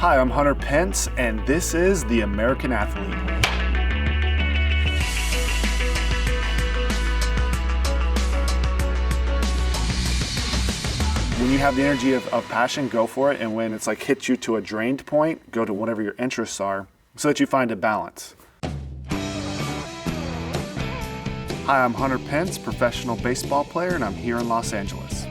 Hi, I'm Hunter Pence, and this is The American Athlete. When you have the energy of passion, go for it, and when it's like hits you to a drained point, go to whatever your interests are so that you find a balance. Hi, I'm Hunter Pence, professional baseball player, and I'm here in Los Angeles.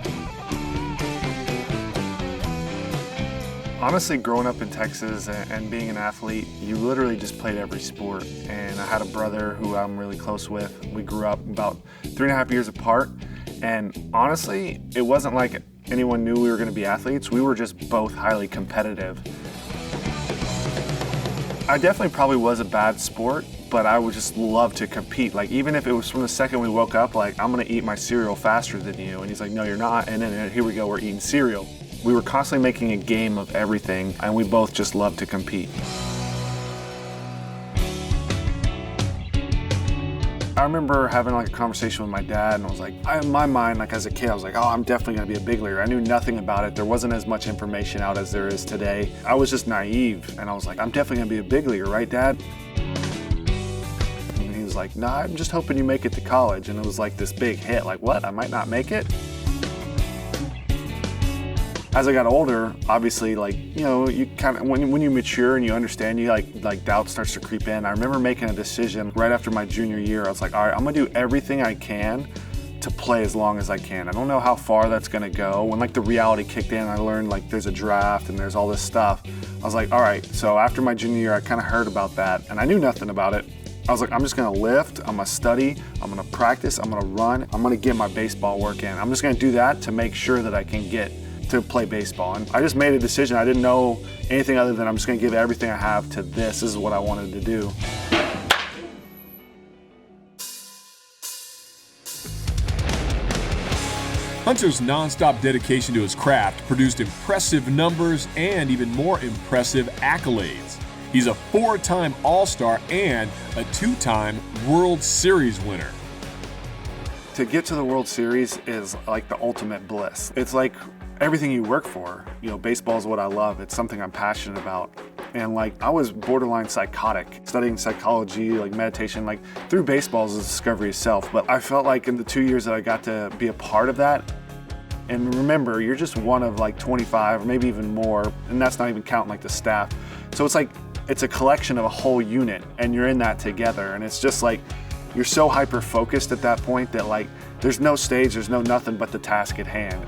Honestly, growing up in Texas and being an athlete, you literally just played every sport. And I had a brother who I'm really close with. We grew up about 3.5 years apart. And honestly, it wasn't like anyone knew we were going to be athletes. We were just both highly competitive. I definitely probably was a bad sport, but I would just love to compete. Like, even if it was from the second we woke up, like, I'm gonna eat my cereal faster than you. And he's like, no, you're not. And then here we go, we're eating cereal. We were constantly making a game of everything, and we both just loved to compete. I remember having like a conversation with my dad, and I was like, in my mind, like as a kid, I was like, oh, I'm definitely gonna be a big leaguer. I knew nothing about it. There wasn't as much information out as there is today. I was just naive, and I was like, I'm definitely gonna be a big leaguer, right, Dad? And he was like, nah, I'm just hoping you make it to college. And it was like this big hit, like, what, I might not make it? As I got older, obviously, like, you know, you kind of, when you mature and you understand, you like doubt starts to creep in. I remember making a decision right after my junior year. I was like, all right, I'm gonna do everything I can to play as long as I can. I don't know how far that's gonna go. When like the reality kicked in, I learned like there's a draft and there's all this stuff. I was like, all right, so after my junior year, I kind of heard about that and I knew nothing about it. I was like, I'm just gonna lift, I'm gonna study, I'm gonna practice, I'm gonna run, I'm gonna get my baseball work in. I'm just gonna do that to make sure that I can get to play baseball. And I just made a decision. I didn't know anything other than I'm just gonna give everything I have to this. This is what I wanted to do. Hunter's nonstop dedication to his craft produced impressive numbers and even more impressive accolades. He's a 4-time All-Star and a 2-time World Series winner. To get to the World Series is like the ultimate bliss. It's like everything you work for. You know, baseball is what I love. It's something I'm passionate about. And like, I was borderline psychotic, studying psychology, like meditation, like through baseball is a discovery of self. But I felt like in the 2 years that I got to be a part of that, and remember, you're just one of like 25 or maybe even more, and that's not even counting like the staff. So it's like, it's a collection of a whole unit and you're in that together. And it's just like, you're so hyper focused at that point that like, there's no stage, there's no nothing but the task at hand.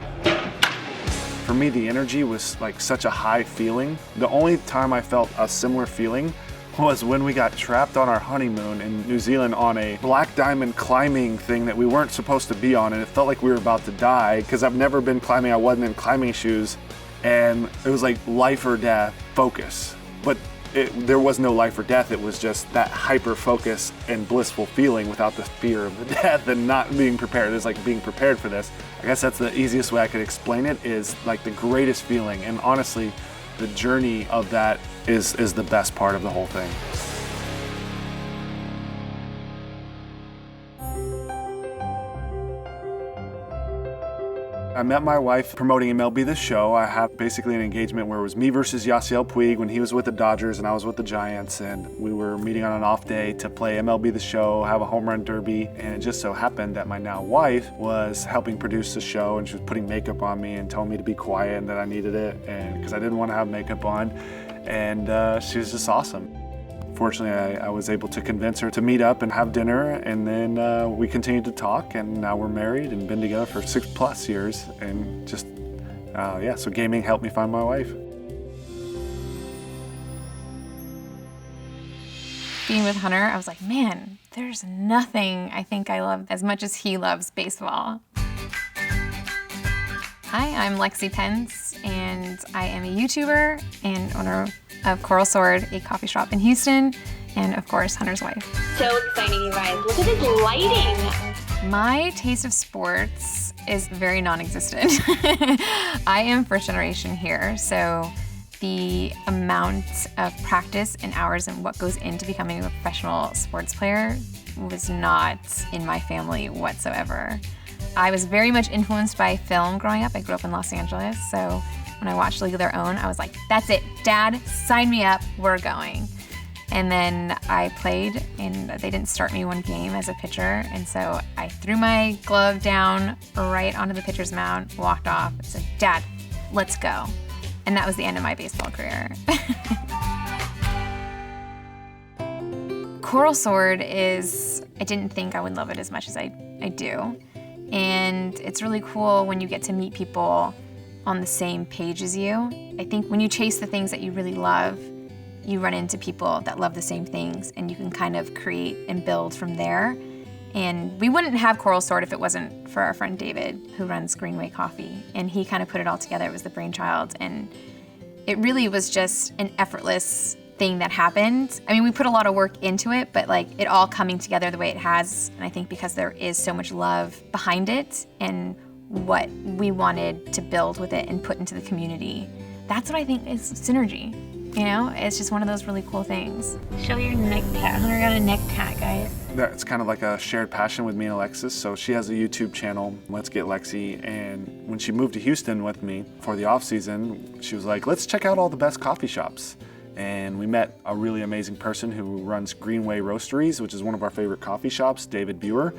For me, the energy was like such a high feeling. The only time I felt a similar feeling was when we got trapped on our honeymoon in New Zealand on a black diamond climbing thing that we weren't supposed to be on, and it felt like we were about to die because I've never been climbing, I wasn't in climbing shoes, and it was like life or death focus. But there was no life or death, it was just that hyper focus and blissful feeling without the fear of the death and not being prepared. It's like being prepared for this. I guess that's the easiest way I could explain it, is like the greatest feeling, and honestly, the journey of that is the best part of the whole thing. I met my wife promoting MLB The Show. I had basically an engagement where it was me versus Yasiel Puig when he was with the Dodgers and I was with the Giants, and we were meeting on an off day to play MLB The Show, have a home run derby, and it just so happened that my now wife was helping produce the show, and she was putting makeup on me and telling me to be quiet and that I needed it, and because I didn't want to have makeup on, and she was just awesome. Fortunately, I was able to convince her to meet up and have dinner, and then we continued to talk, and now we're married and been together for 6+ years, and just, so gaming helped me find my wife. Being with Hunter, I was like, man, there's nothing I think I love as much as he loves baseball. Hi, I'm Lexi Pence, and I am a YouTuber and owner of Coral Sword, a coffee shop in Houston, and of course, Hunter's wife. So exciting, you guys. Look at this lighting. My taste of sports is very non-existent. I am first generation here, so the amount of practice and hours and what goes into becoming a professional sports player was not in my family whatsoever. I was very much influenced by film growing up. I grew up in Los Angeles, so when I watched League of Their Own, I was like, that's it, Dad, sign me up, we're going. And then I played, and they didn't start me one game as a pitcher, and so I threw my glove down right onto the pitcher's mound, walked off, and said, Dad, let's go. And that was the end of my baseball career. Coral Sword is, I didn't think I would love it as much as I do. And it's really cool when you get to meet people on the same page as you. I think when you chase the things that you really love, you run into people that love the same things, and you can kind of create and build from there. And we wouldn't have Coral Sword if it wasn't for our friend David, who runs Greenway Coffee. And he kind of put it all together. It was the brainchild. And it really was just an effortless thing that happened. I mean, we put a lot of work into it, but like it all coming together the way it has. And I think because there is so much love behind it and what we wanted to build with it and put into the community, that's what I think is synergy. You know, it's just one of those really cool things. Show your neck tat. Hunter got a neck tat, guys. It's kind of like a shared passion with me and Alexis. So she has a YouTube channel, Let's Get Lexi, and when she moved to Houston with me for the off season, she was like, let's check out all the best coffee shops. And we met a really amazing person who runs Greenway Roasteries, which is one of our favorite coffee shops, David Buer.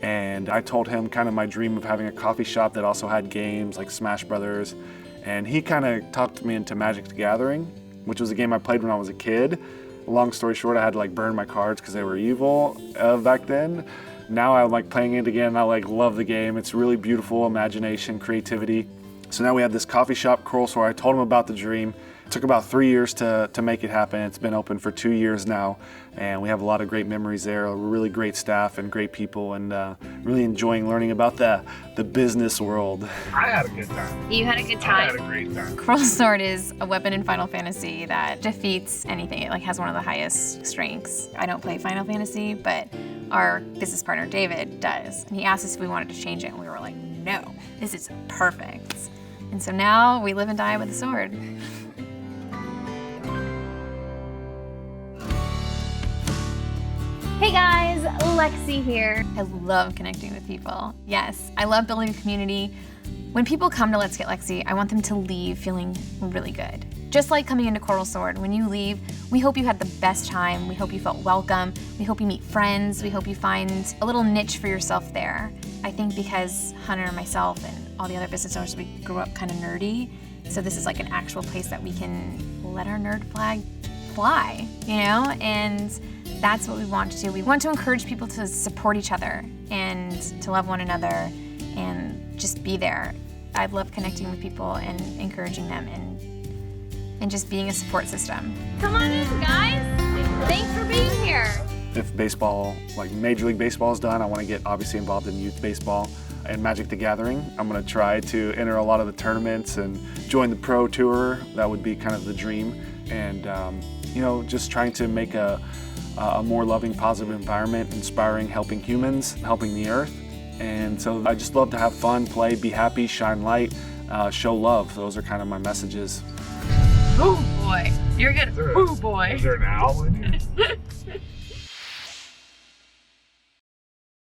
And I told him kind of my dream of having a coffee shop that also had games like Smash Brothers. And he kind of talked me into Magic the Gathering, which was a game I played when I was a kid. Long story short, I had to like burn my cards because they were evil back then. Now I'm like playing it again. I like love the game. It's really beautiful, imagination, creativity. So now we have this coffee shop, Coral Sword. I told him about the dream. It took about 3 years to make it happen. It's been open for 2 years now, and we have a lot of great memories there. A really great staff and great people, and really enjoying learning about the business world. I had a good time. You had a good I had time. a great time. Coral Sword is a weapon in Final Fantasy that defeats anything. It like has one of the highest strengths. I don't play Final Fantasy, but our business partner David does. And he asked us if we wanted to change it, and we were like, no, this is perfect. And so now we live and die with the sword. Hey guys, Lexi here. I love connecting with people. Yes, I love building a community. When people come to Let's Get Lexi, I want them to leave feeling really good. Just like coming into Coral Sword, when you leave, we hope you had the best time. We hope you felt welcome. We hope you meet friends. We hope you find a little niche for yourself there. I think because Hunter and myself and all the other business owners, we grew up kind of nerdy. So this is like an actual place that we can let our nerd flag fly, you know? And that's what we want to do. We want to encourage people to support each other and to love one another and just be there. I love connecting with people and encouraging them and just being a support system. Come on in, guys. Thanks for being here. If baseball, like Major League Baseball is done, I want to get obviously involved in youth baseball and Magic the Gathering. I'm going to try to enter a lot of the tournaments and join the pro tour. That would be kind of the dream. And, you know, just trying to make a more loving, positive environment, inspiring, helping humans, helping the earth. And so I just love to have fun, play, be happy, shine light, show love. Those are kind of my messages. Oh boy, you're good. Oh boy. Is there an owl in here?